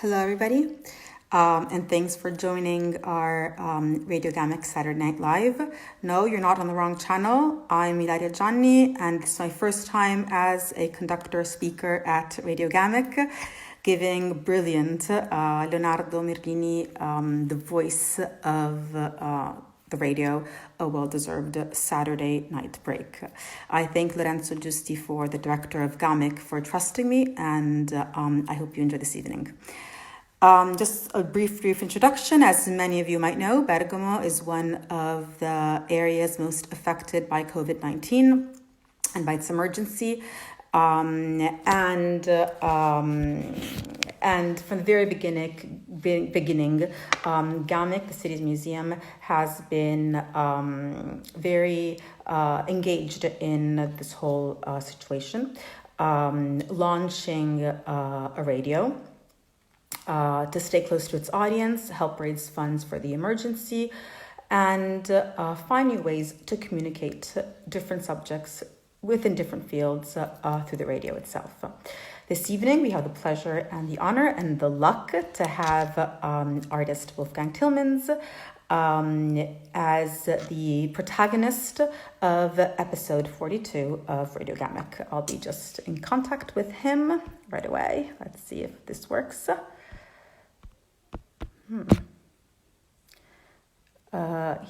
Hello, everybody, and thanks for joining our Radio GAMeC Saturday Night Live. No, you're not on the wrong channel. I'm Ilaria Gianni, and it's my first time as a conductor speaker at Radio GAMeC, giving brilliant Leonardo Merlini the voice of the radio, a well-deserved Saturday night break. I thank Lorenzo Giusti, for the director of GAMeC, for trusting me, and I hope you enjoy this evening. Just a brief introduction. As many of you might know, Bergamo is one of the areas most affected by COVID-19 and by its emergency. And from the very beginning, GAMeC, the city's museum, has been very engaged in this whole situation, launching a radio to stay close to its audience, help raise funds for the emergency, and finding ways to communicate different subjects within different fields through the radio itself. This evening, we have the pleasure and the honor and the luck to have artist Wolfgang Tillmans as the protagonist of episode 42 of Radio GAMeC. I'll be just in contact with him right away. Let's see if this works.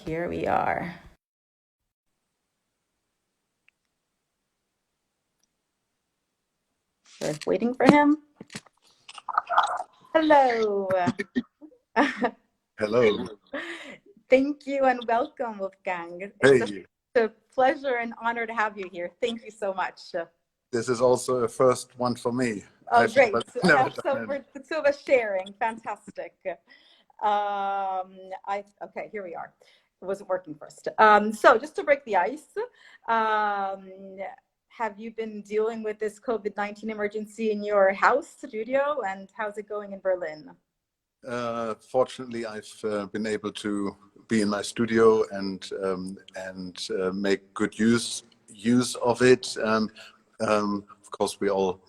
Here we are. We're waiting for him. Hello. Hello. Thank you and welcome, Wolfgang. It's a pleasure and honor to have you here. Thank you so much. This is also a first one for me. Oh, great. So we're the two of us sharing. Fantastic. Okay, here we are. It wasn't working first. So just to break the ice, have you been dealing with this COVID-19 emergency in your house studio, and how's it going in Berlin? Fortunately, I've been able to be in my studio and make good use of it. Of course, we all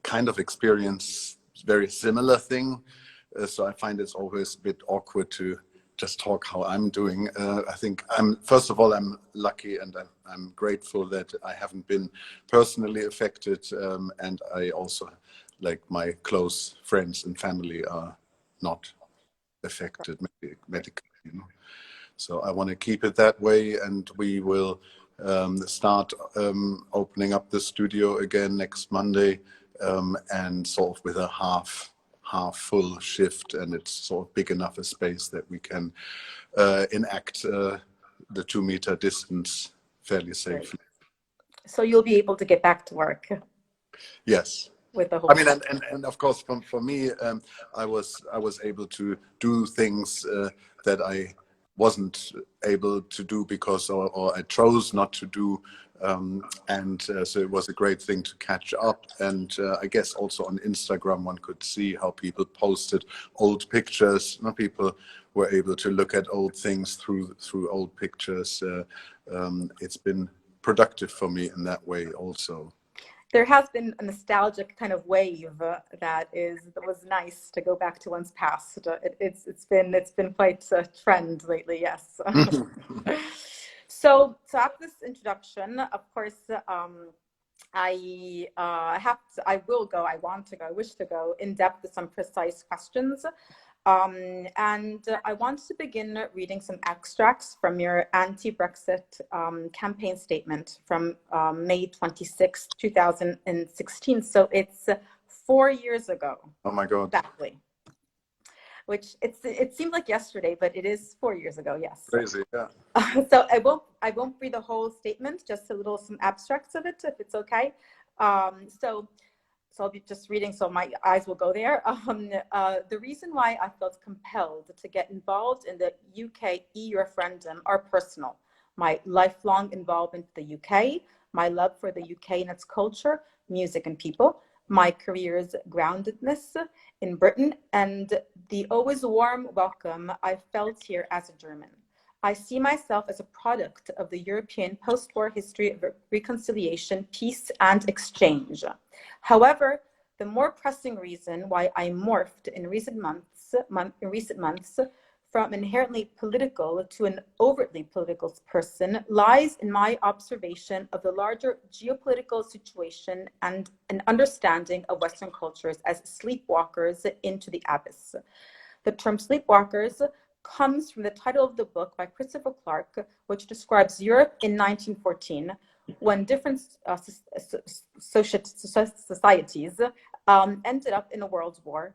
kind of experience very similar thing. So I find it's always a bit awkward to just talk how I'm doing. I think first of all, I'm lucky and I'm grateful that I haven't been personally affected. And I also, like, my close friends and family are not affected medically, you know. So I want to keep it that way, and we will start opening up the studio again next Monday, and sort of with a half full shift, and it's sort of big enough a space that we can enact the 2-meter distance fairly safely. So you'll be able to get back to work? Yes. With the whole and of course for me, I was able to do things that I wasn't able to do because or I chose not to do. So it was a great thing to catch up, and I guess also on Instagram one could see how people posted old pictures. People were able to look at old things through old pictures. It's been productive for me in that way also. There has been a nostalgic kind of wave that was nice to go back to one's past. It's been quite a trend lately, yes. So after this introduction, of course, I wish to go in depth with some precise questions. And I want to begin reading some extracts from your anti-Brexit campaign statement from May 26, 2016. So it's 4 years ago. Oh my God. Exactly. Which it seemed like yesterday, but it is 4 years ago. Yes. Crazy, yeah. So I won't read the whole statement, just some abstracts of it, if it's okay. So I'll be just reading, so my eyes will go there. The reason why I felt compelled to get involved in the UK EU referendum are personal. My lifelong involvement with the UK, my love for the UK and its culture, music and people, my career's groundedness in Britain, and the always warm welcome I felt here as a German. I see myself as a product of the European post-war history of reconciliation, peace, and exchange. However, the more pressing reason why I morphed in recent months from inherently political to an overtly political person lies in my observation of the larger geopolitical situation and an understanding of Western cultures as sleepwalkers into the abyss. The term sleepwalkers comes from the title of the book by Christopher Clark, which describes Europe in 1914, when different societies ended up in a world war,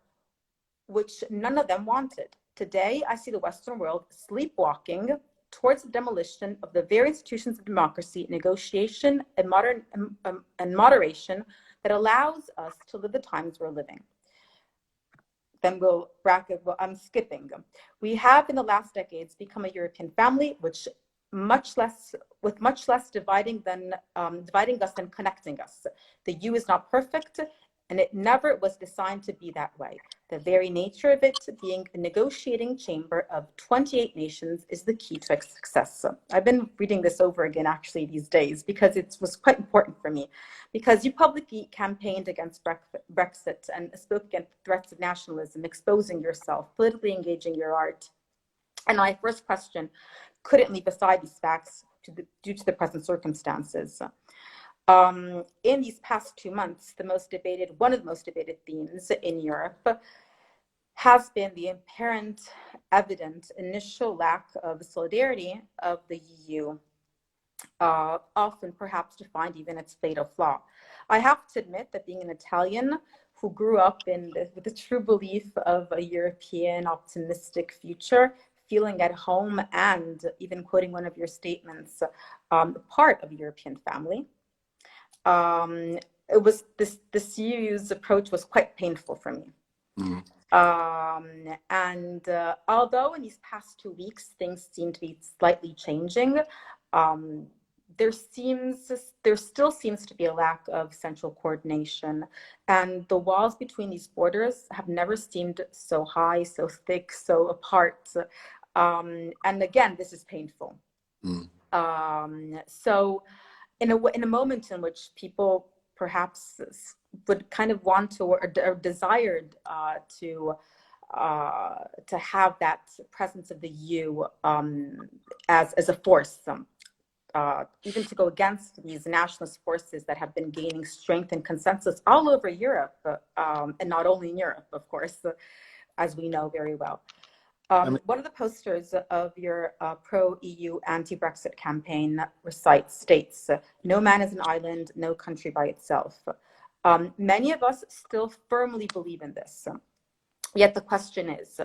which none of them wanted. Today, I see the Western world sleepwalking towards the demolition of the very institutions of democracy, negotiation, and moderation that allows us to live the times we're living. Then we'll bracket, well, I'm skipping. We have in the last decades become a European family, with much less dividing us than connecting us. The EU is not perfect, and it never was designed to be that way. The very nature of it being a negotiating chamber of 28 nations is the key to its success. I've been reading this over again actually these days because it was quite important for me, because you publicly campaigned against Brexit and spoke against threats of nationalism, exposing yourself, politically engaging your art. And my first question couldn't leave aside these facts due to the present circumstances. In these past 2 months, one of the most debated themes in Europe has been the apparent, evident initial lack of solidarity of the EU, often perhaps defined even its fatal flaw. I have to admit that being an Italian who grew up with the true belief of a European optimistic future, feeling at home, and even quoting one of your statements, part of a European family, it was this EU's approach was quite painful for me. And although in these past 2 weeks things seem to be slightly changing, there still seems to be a lack of central coordination, and the walls between these borders have never seemed so high, so thick, so apart. And again, this is painful. So in a moment in which people perhaps would kind of want to or desired to have that presence of the EU as a force, even to go against these nationalist forces that have been gaining strength and consensus all over Europe, and not only in Europe, of course, as we know very well. One of the posters of your pro-EU anti-Brexit campaign states, "No man is an island, no country by itself." Many of us still firmly believe in this. Yet the question is,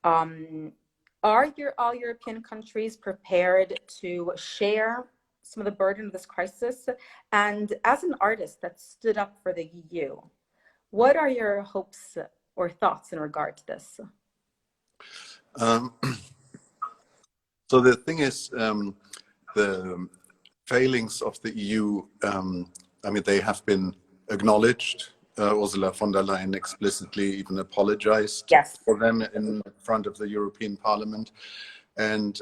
are all European countries prepared to share some of the burden of this crisis? And as an artist that stood up for the EU, what are your hopes or thoughts in regard to this? So the thing is, the failings of the EU, they have been acknowledged. Ursula von der Leyen explicitly even apologized for them in front of the European Parliament. And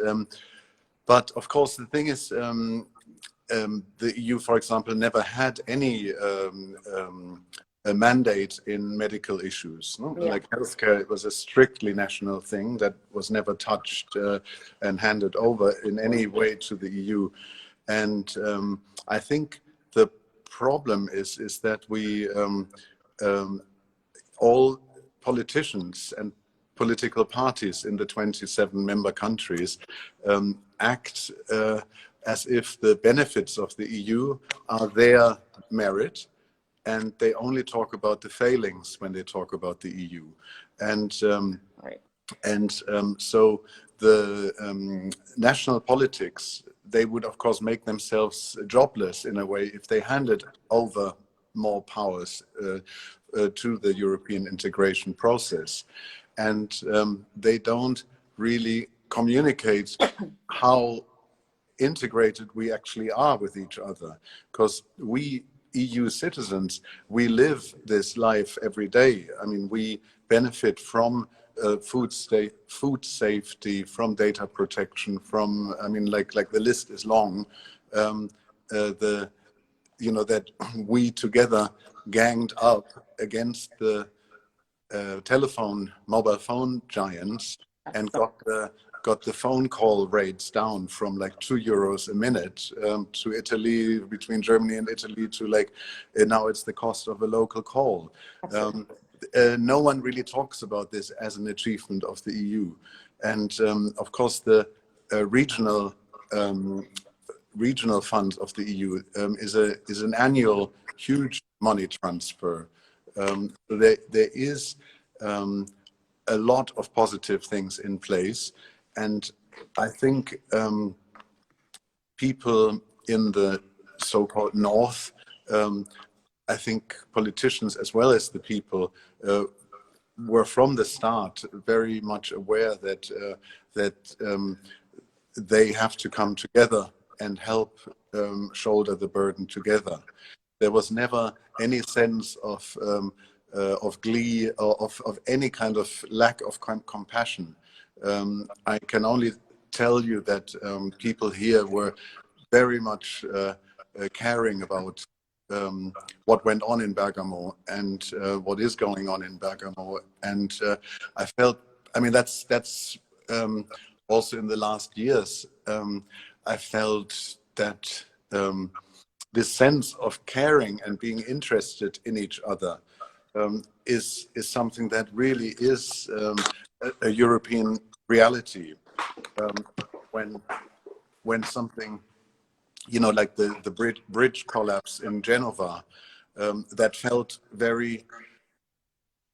but of course, the thing is, the EU, for example, never had any a mandate in medical issues. No? Yeah. Like healthcare, it was a strictly national thing that was never touched and handed over in any way to the EU. And I think the problem is that we all politicians and political parties in the 27 member countries act as if the benefits of the EU are their merit, and they only talk about the failings when they talk about the EU. And so the national politics, they would of course make themselves jobless in a way if they handed over more powers to the European integration process. And they don't really communicate how integrated we actually are with each other, because we EU citizens, we live this life every day. I mean, we benefit from food safety, from data protection, from, I mean, like the list is long. That we together ganged up against the mobile phone giants, and got the phone call rates down from like €2 a minute to Italy, between Germany and Italy, to like now it's the cost of a local call. No one really talks about this as an achievement of the EU, and of course the regional funds of the EU is an annual huge money transfer. So there is a lot of positive things in place, and I think people in the so-called North, I think politicians as well as the people were from the start very much aware that they have to come together and help shoulder the burden together. There was never any sense of glee or of any kind of lack of compassion. I can only tell you that people here were very much caring about what went on in Bergamo and what is going on in Bergamo. And I felt, I mean, that's also in the last years, I felt that this sense of caring and being interested in each other is something that really is a European reality. When something, you know, like the bridge collapse in Genova, that felt very,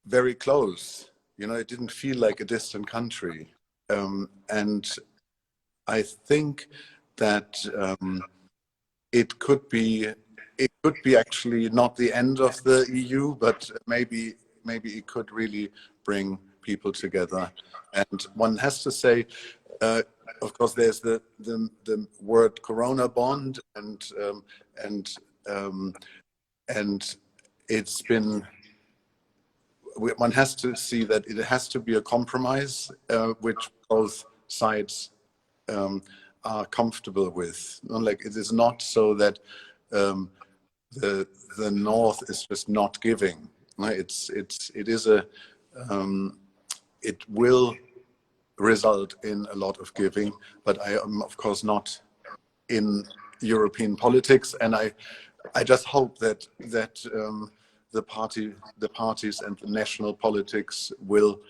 very close. You know, it didn't feel like a distant country. And I think that it could be actually not the end of the EU, but maybe it could really bring people together. And one has to say, of course, there's the word Corona bond, and it's been. One has to see that it has to be a compromise, which both sides are comfortable with. Like, it is not so that the North is just not giving. It will result in a lot of giving, but I am of course not in European politics, and I just hope that the parties and the national politics will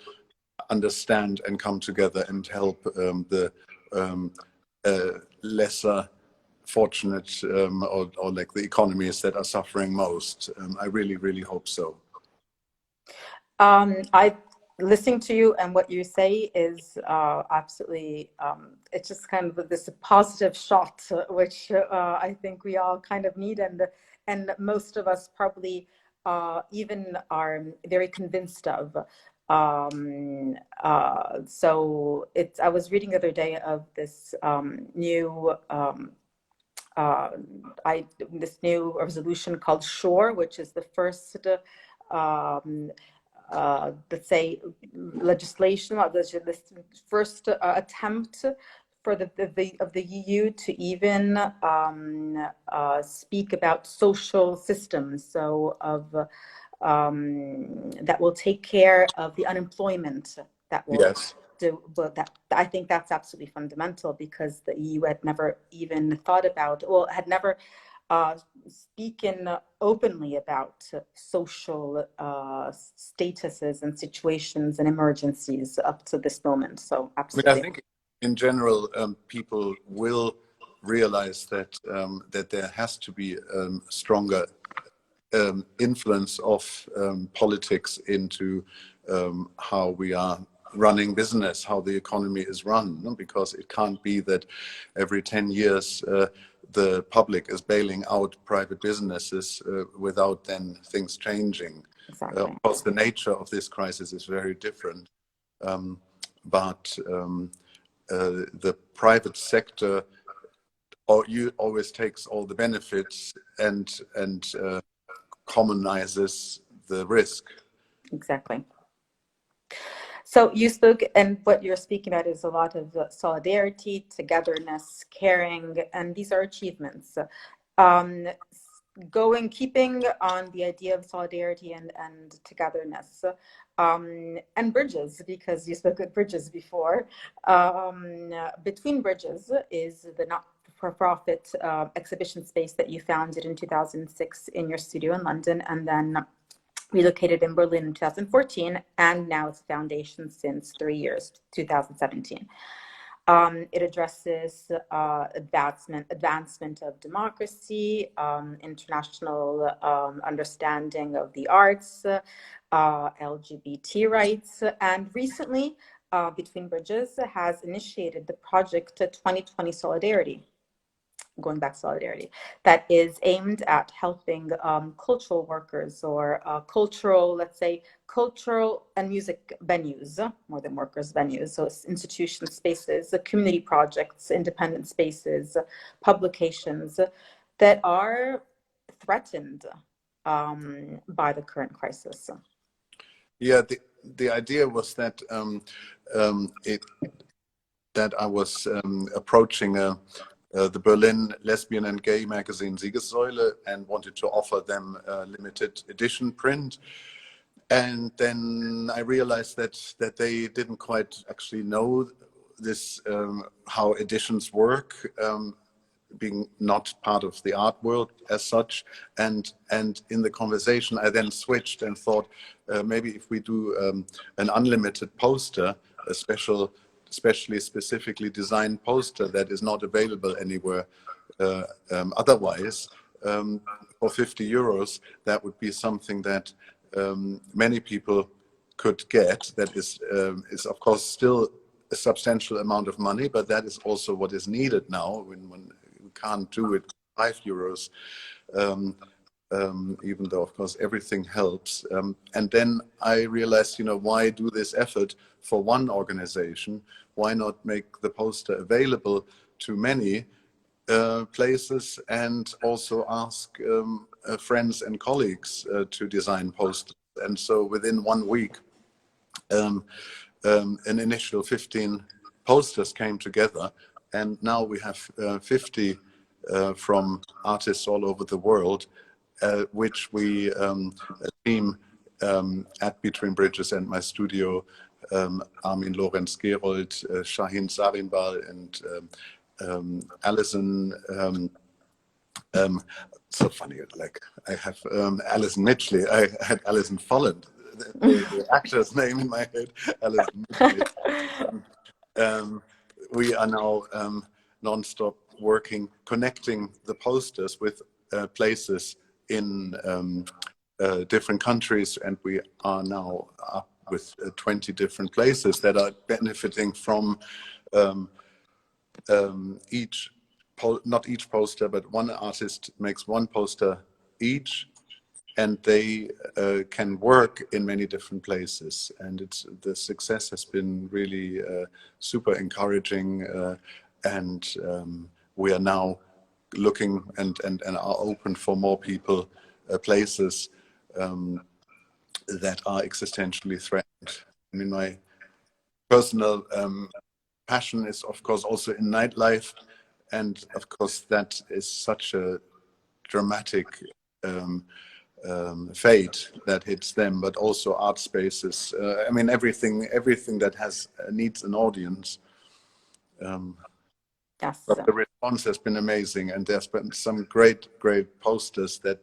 understand and come together and help the lesser fortunate or like the economies that are suffering most. I really hope so. Listening to you and what you say is absolutely, it's just kind of this positive shot, which I think we all kind of need, and most of us probably even are very convinced of. So I was reading the other day of this new this new resolution called SURE, which is the first let's say legislation, this first attempt for the EU to even speak about social systems, so that will take care of the unemployment that will. Yes. But that, I think that's absolutely fundamental, because the EU had never even thought about, well, had never speaking openly about social statuses and situations and emergencies up to this moment. So absolutely. I mean, I think in general, people will realize that that there has to be stronger influence of politics into how we are running business, how the economy is run, because it can't be that every 10 years the public is bailing out private businesses without then things changing. Exactly. Of course, the nature of this crisis is very different, but the private sector always takes all the benefits and commonizes the risk. Exactly. So you spoke, and what you're speaking about is a lot of solidarity, togetherness, caring, and these are achievements. keeping on the idea of solidarity and togetherness, and bridges, because you spoke of bridges before. Between Bridges is the not-for-profit exhibition space that you founded in 2006 in your studio in London, and then relocated in Berlin in 2014, and now it's a foundation since 3 years, 2017. It addresses advancement of democracy, international understanding of the arts, LGBT rights, and recently, Between Bridges has initiated the project 2020 Solidarity, going back to solidarity, that is aimed at helping cultural workers or cultural, let's say, cultural and music venues, more than workers venues, so institution spaces, community projects, independent spaces, publications that are threatened by the current crisis. Yeah, the idea was that that I was approaching the Berlin lesbian and gay magazine Siegessäule and wanted to offer them a limited edition print. And then I realized that they didn't quite actually know this, how editions work, being not part of the art world as such. And in the conversation, I then switched and thought, maybe if we do an unlimited poster, a specifically designed poster that is not available anywhere otherwise, for 50 euros, that would be something that many people could get. That is of course still a substantial amount of money, but that is also what is needed now when we can't do it 5 euros, even though of course everything helps. And then I realized, why do this effort for one organization? Why not make the poster available to many places, and also ask friends and colleagues to design posters? And so within 1 week, an initial 15 posters came together, and now we have 50 from artists all over the world, which we team at Between Bridges and my studio, Armin Lorenz Gerold, Shahin Sarinbal, and Alison, so funny, like I have Alison Mitchley, I had Alison Folland, the actor's name in my head, Alison Mitchley. We are now non-stop working, connecting the posters with places in different countries, and we are now up with 20 different places that are benefiting from not each poster, but one artist makes one poster each, and they can work in many different places. And the success has been really super encouraging, and we are now looking and are open for more people, places that are existentially threatened. I mean, my personal passion is, of course, also in nightlife, and of course that is such a dramatic fate that hits them, but also art spaces. I mean, everything that needs an audience. Yes. But the response has been amazing, and there's been some great posters that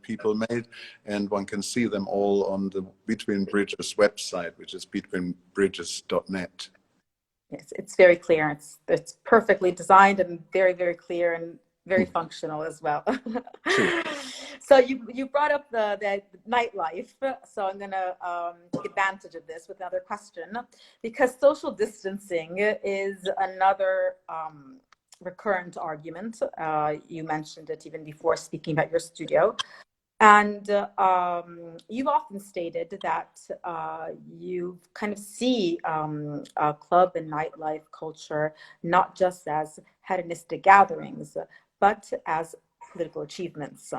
people made, and one can see them all on the Between Bridges website, which is betweenbridges.net. Yes, it's very clear. It's perfectly designed and very, very clear and very functional as well. Sure. So you brought up the nightlife. So I'm going to take advantage of this with another question, because social distancing is another recurrent argument. You mentioned it even before speaking about your studio. And you've often stated that you kind of see club and nightlife culture not just as hedonistic gatherings, but as political achievements.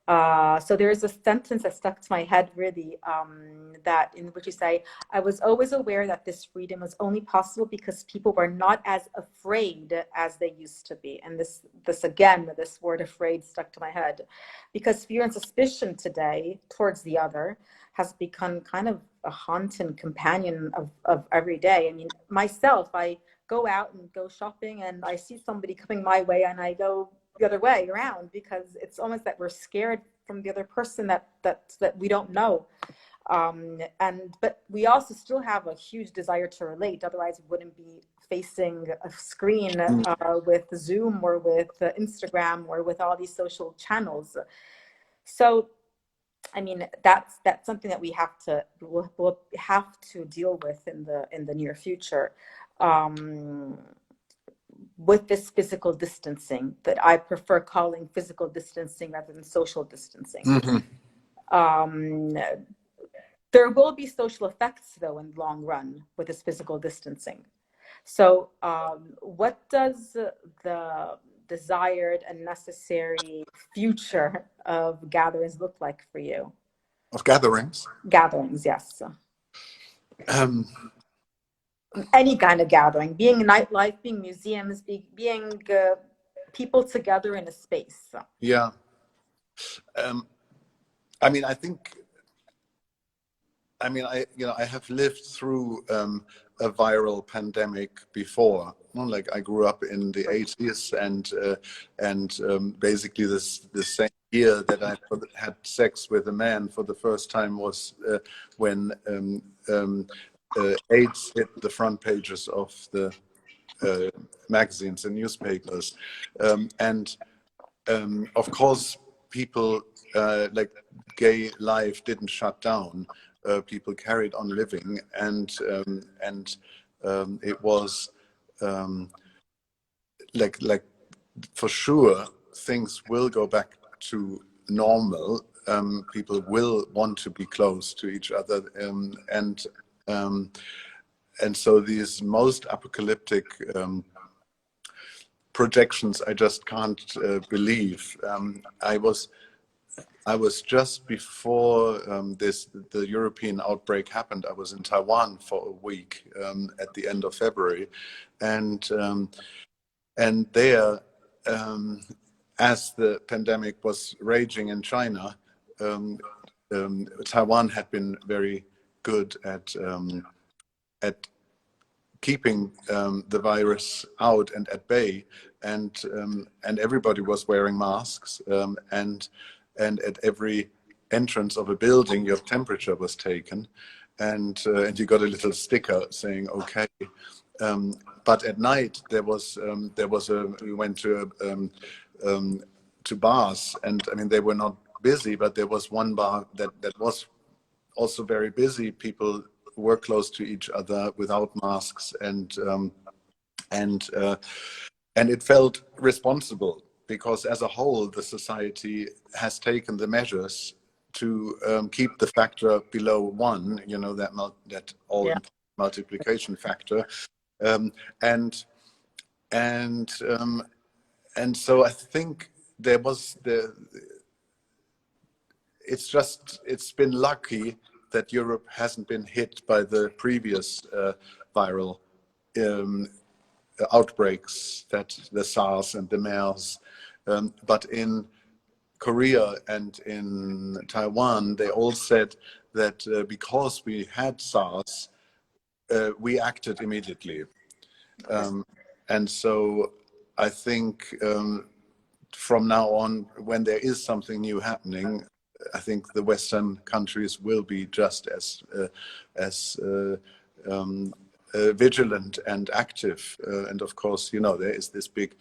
So there is a sentence that stuck to my head really, that in which you say, I was always aware that this freedom was only possible because people were not as afraid as they used to be. And this again, this word afraid stuck to my head, because fear and suspicion today towards the other has become kind of a haunting companion of every day. I mean, myself, I go out and go shopping and I see somebody coming my way and I go the other way around, because it's almost that we're scared from the other person that we don't know. But we also still have a huge desire to relate, otherwise we wouldn't be facing a screen with Zoom or with Instagram or with all these social channels. So I mean, that's something that we'll have to deal with in the near future. With this physical distancing that I prefer calling physical distancing rather than social distancing. Mm-hmm. There will be social effects, though, in the long run with this physical distancing. So what does the desired and necessary future of gatherings look like for you? Of gatherings? Gatherings, yes. Any kind of gathering, being nightlife, being museums, being people together in a space. Yeah. I mean, I have lived through a viral pandemic before. Like I grew up in the 80s, and basically the same year that I had sex with a man for the first time was when AIDS hit the front pages of the magazines and newspapers, and of course people like gay life didn't shut down. People carried on living, and it was like for sure things will go back to normal. People will want to be close to each other, and so these most apocalyptic projections I just can't believe. I was just before the European outbreak happened. I was in Taiwan for a week at the end of February, and there, as the pandemic was raging in China, Taiwan had been very good at keeping the virus out and at bay, and everybody was wearing masks, and at every entrance of a building your temperature was taken, and you got a little sticker saying okay. But at night we went to bars, and I mean they were not busy, but there was one bar that was also very busy. People were close to each other without masks, and it felt responsible, because as a whole the society has taken the measures to keep the factor below 1, that all multiplication factor, and so I think it's been lucky that Europe hasn't been hit by the previous viral outbreaks, that the SARS and the MERS, but in Korea and in Taiwan, they all said that because we had SARS, we acted immediately. And so I think from now on, when there is something new happening, I think the Western countries will be just as vigilant and active. And of course, there is this big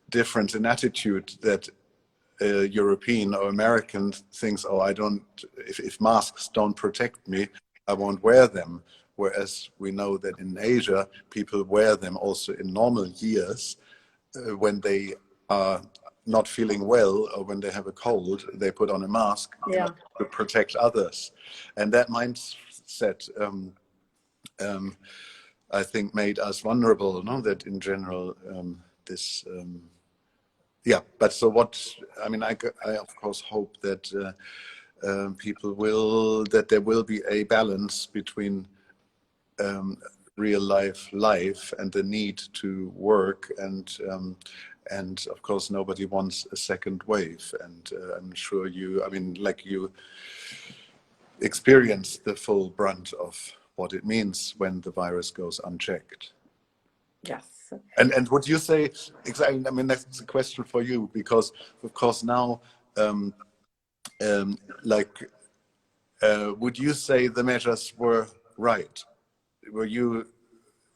difference in attitude that European or American thinks, oh, if masks don't protect me, I won't wear them. Whereas we know that in Asia, people wear them also in normal years. When they are not feeling well or when they have a cold, they put on a mask to protect others. And that mindset, I think, made us vulnerable. That in general, this Yeah, but so what, I mean, I of course hope that that there will be a balance between real life and the need to work, and of course nobody wants a second wave, and I'm sure you, I mean, like, you experience the full brunt of what it means when the virus goes unchecked. Yes. And would you say, exactly, I mean, that's a question for you, because of course now, like, would you say the measures were right? Were you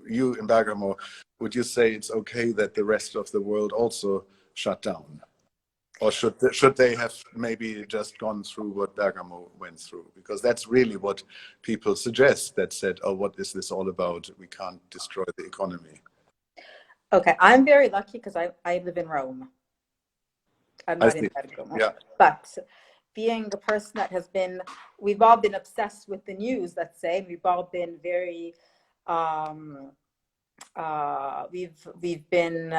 in Bergamo, would you say it's okay that the rest of the world also shut down? Or should they have maybe just gone through what Bergamo went through? Because that's really what people suggest, that said, oh, what is this all about? We can't destroy the economy. Okay, I'm very lucky because I live in Rome. I'm not in Bergamo. Yeah. But being the person that has been, we've all been obsessed with the news, let's say. We've all been very, we've been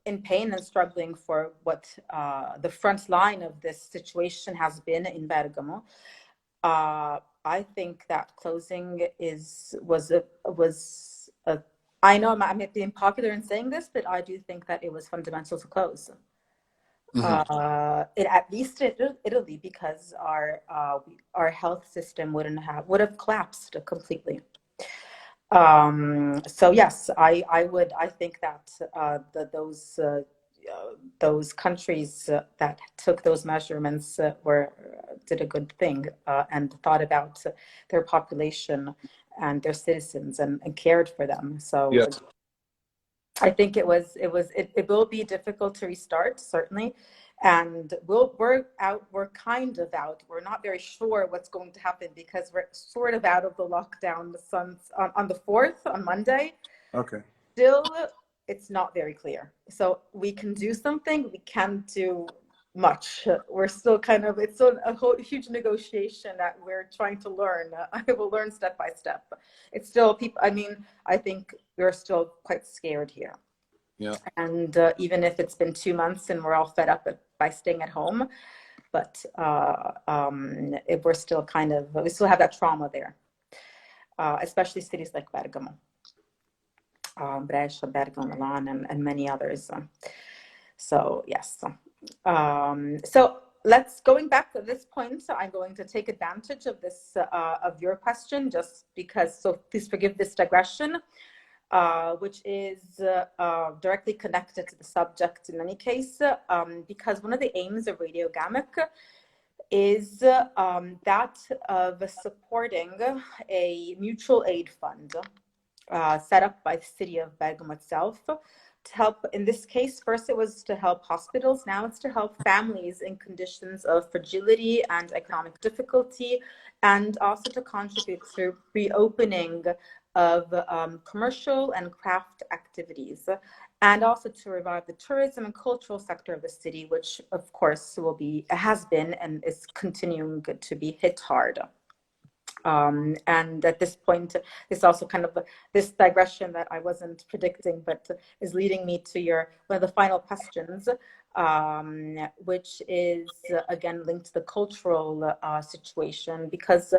in pain and struggling for what the front line of this situation has been in Bergamo. I think that closing was a I know I'm being popular in saying this, but I do think that it was fundamental to close. At least in Italy, because our health system would have collapsed completely. So yes, I think that those countries that took those measurements did a good thing, and thought about their population and their citizens and cared for them. So yes. I think it will be difficult to restart, certainly. And we're kind of out. We're not very sure what's going to happen, because we're sort of out of the lockdown on the 4th, on Monday. Okay. Still, it's not very clear. So we can do something, we can't do much. We're still it's still a whole huge negotiation that we're trying to learn. I will learn step by step. It's still I think we're still quite scared here. Yeah. And even if it's been 2 months and we're all fed up by staying at home, but if we're still we still have that trauma there, especially cities like Bergamo, Brescia, Bergamo, Milan, and many others. So yes. So going back to this point, so I'm going to take advantage of this of your question, just because. So please forgive this digression, which is directly connected to the subject in any case, because one of the aims of Radio GAMeC is that of supporting a mutual aid fund set up by the city of Bergamo itself, to help, in this case, first it was to help hospitals, now it's to help families in conditions of fragility and economic difficulty, and also to contribute to reopening of commercial and craft activities, and also to revive the tourism and cultural sector of the city, which of course has been and is continuing to be hit hard. And at this point, it's also this digression that I wasn't predicting, but is leading me to one of the final questions, which is again linked to the cultural situation, because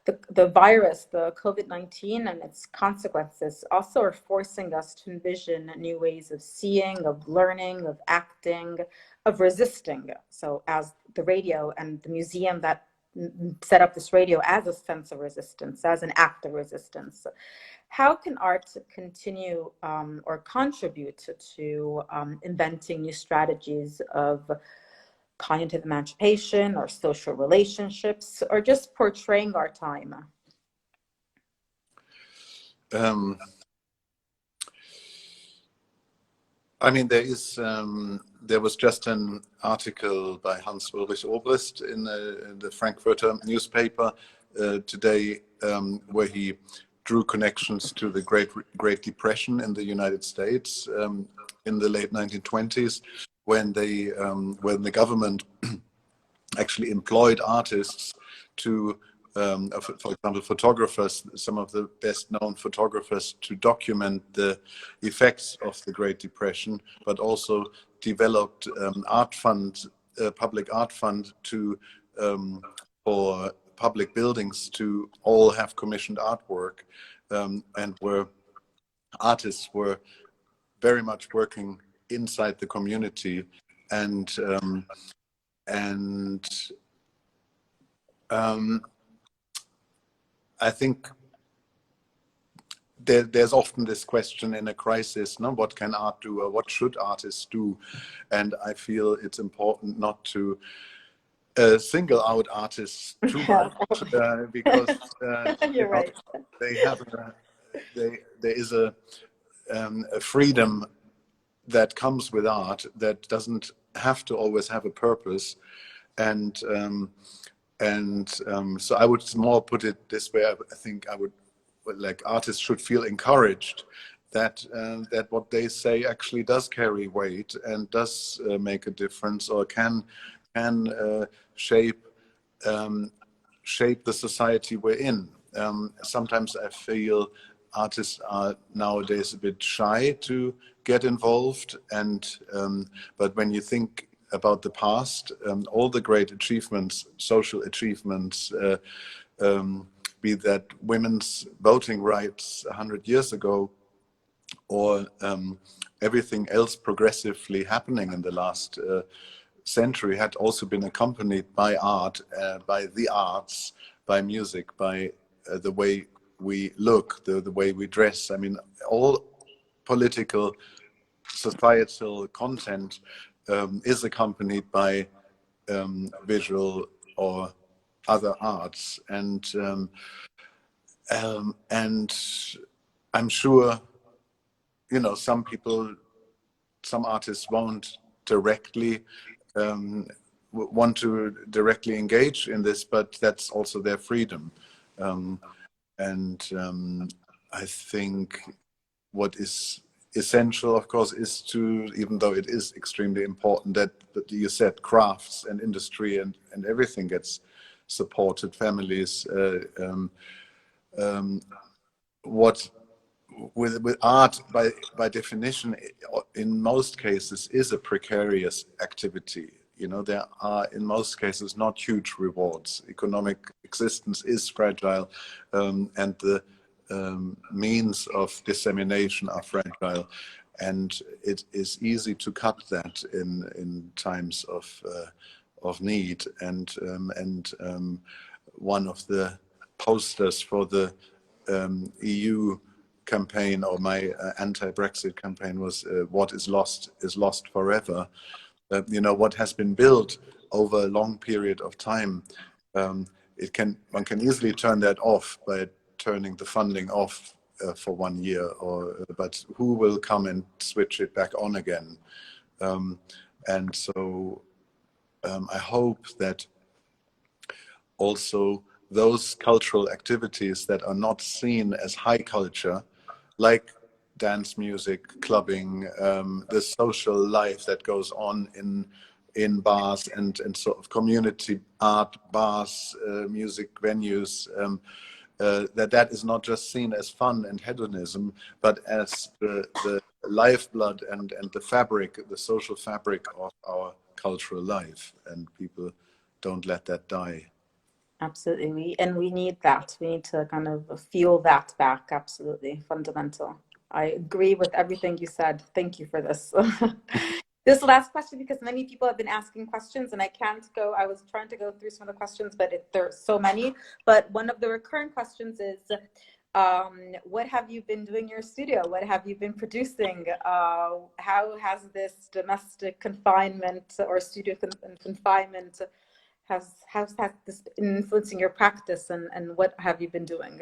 the virus, the COVID-19 and its consequences also are forcing us to envision new ways of seeing, of learning, of acting, of resisting. So as the radio and the museum that set up this radio as a sense of resistance, as an act of resistance, how can art continue or contribute to inventing new strategies of cognitive emancipation or social relationships, or just portraying our time? I mean, there was just an article by Hans Ulrich Obrist in the Frankfurter newspaper today, where he drew connections to the Great Depression in the United States in the late 1920s, when the government actually employed artists to, for example, photographers, some of the best known photographers, to document the effects of the Great Depression, but also developed art fund, public art fund to for public buildings to all have commissioned artwork, and where artists were very much working inside the community, and I think there's often this question in a crisis, no, what can art do, or what should artists do? And I feel it's important not to single out artists too much, because You're right. they have there is a freedom that comes with art that doesn't have to always have a purpose, and so I would more put it this way. I think I would, like, artists should feel encouraged that that what they say actually does carry weight and does make a difference, or can shape shape the society we're in. Sometimes I feel artists are nowadays a bit shy to get involved, and but when you think about the past, all the great achievements, social achievements, be that women's voting rights 100 years ago, or everything else progressively happening in the last century, had also been accompanied by art, by the arts, by music, by the way we look, the way we dress. I mean, all political, societal content is accompanied by visual or other arts, and I'm sure, you know, some people, some artists won't directly want to directly engage in this, but that's also their freedom. I think what is essential, of course, is to, even though it is extremely important that you said crafts and industry and everything gets supported, families, what with art by definition in most cases is a precarious activity. You know, there are in most cases not huge rewards. Economic existence is fragile, and the means of dissemination are fragile, and it is easy to cut that in times of need. And one of the posters for the EU campaign, or my anti-Brexit campaign, was "What is lost forever." You know, what has been built over a long period of time, one can easily turn that off by turning the funding off for 1 year, but who will come and switch it back on again? And so I hope that also those cultural activities that are not seen as high culture, like dance music, clubbing, the social life that goes on in bars and sort of community art bars, music venues, that is not just seen as fun and hedonism, but as the lifeblood and the fabric, the social fabric of our cultural life, and people don't let that die. Absolutely. We need that. We need to kind of feel that back. Absolutely. Fundamental. I agree with everything you said. Thank you for this. This last question, because many people have been asking questions and I can't go, I was trying to go through some of the questions, but there are so many. But one of the recurrent questions is, what have you been doing in your studio? What have you been producing? How has this domestic confinement or studio confinement, how's that this influencing your practice, and what have you been doing?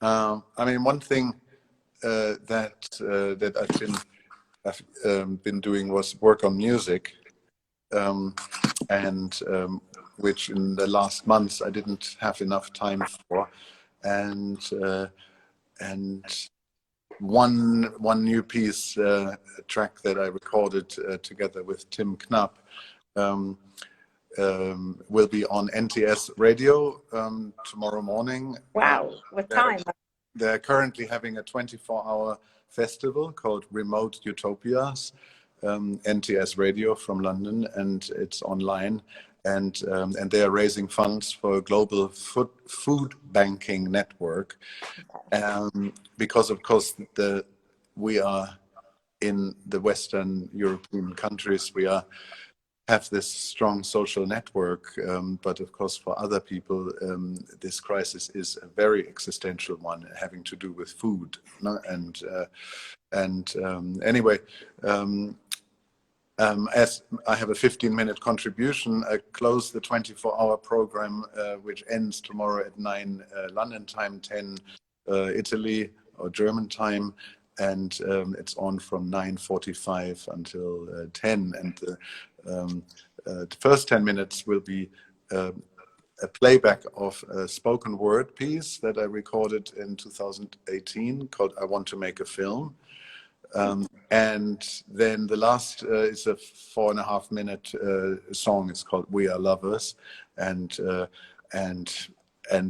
I mean, one thing that I've been doing was work on music, and which in the last months I didn't have enough time for, and one new piece, a track that I recorded together with Tim Knapp, will be on NTS Radio tomorrow morning. Wow, what time? They're currently having a 24-hour festival called Remote Utopias, NTS Radio from London, and it's online. And they are raising funds for a global food banking network, because of course we are in the Western European countries, we have this strong social network, but of course for other people this crisis is a very existential one, having to do with food. No? And anyway, as I have a 15-minute contribution, I close the 24-hour program, which ends tomorrow at 9 London time, 10 Italy or German time, and it's on from 9:45 until 10. And the first 10 minutes will be a playback of a spoken word piece that I recorded in 2018 called "I Want to Make a Film." And then the last is a 4.5-minute song. It's called "We Are Lovers," and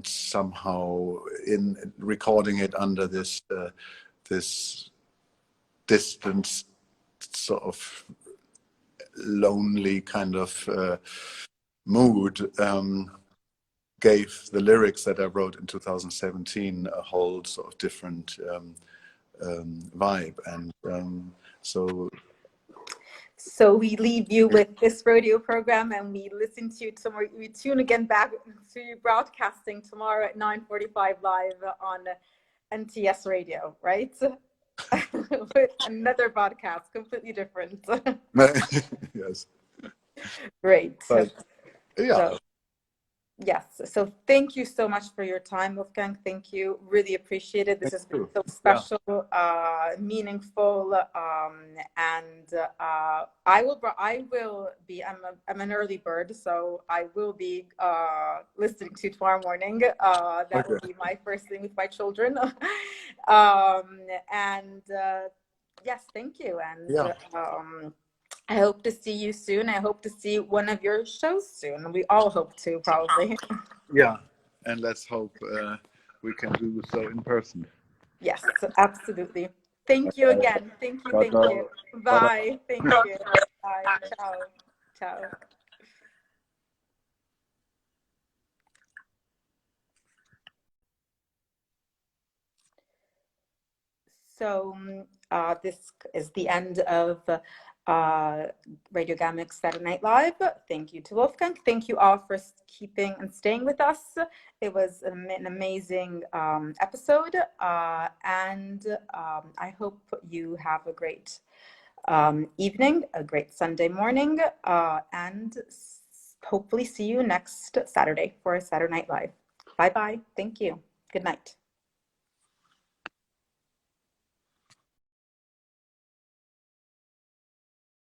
somehow in recording it under this this distant, sort of lonely kind of mood, gave the lyrics that I wrote in 2017 a whole sort of different vibe. And so we leave you with this radio program, and we listen to you tomorrow. We tune again back to you broadcasting tomorrow at 9:45 live on NTS Radio, right? With another podcast, completely different. Yes. Great. But, yeah. So, yes. So thank you so much for your time, Wolfgang. Thank you. Really appreciate it. This has been so special, meaningful, and I will be. I'm an early bird, so I will be listening to tomorrow morning. That will be my first thing with my children. Yes, thank you. And I hope to see you soon. I hope to see one of your shows soon. We all hope to, probably. Yeah, and let's hope we can do so in person. Yes, absolutely. Thank you again. Thank you. Thank you. Bye. Thank you. Bye. Ciao. Ciao. So this is the end of Radio GAMeC Saturday Night Live. Thank you to Wolfgang. Thank you all for keeping and staying with us. It was an amazing episode, and I hope you have a great evening, a great Sunday morning, and hopefully see you next Saturday for Saturday Night Live. Bye-bye. Thank you. Good night.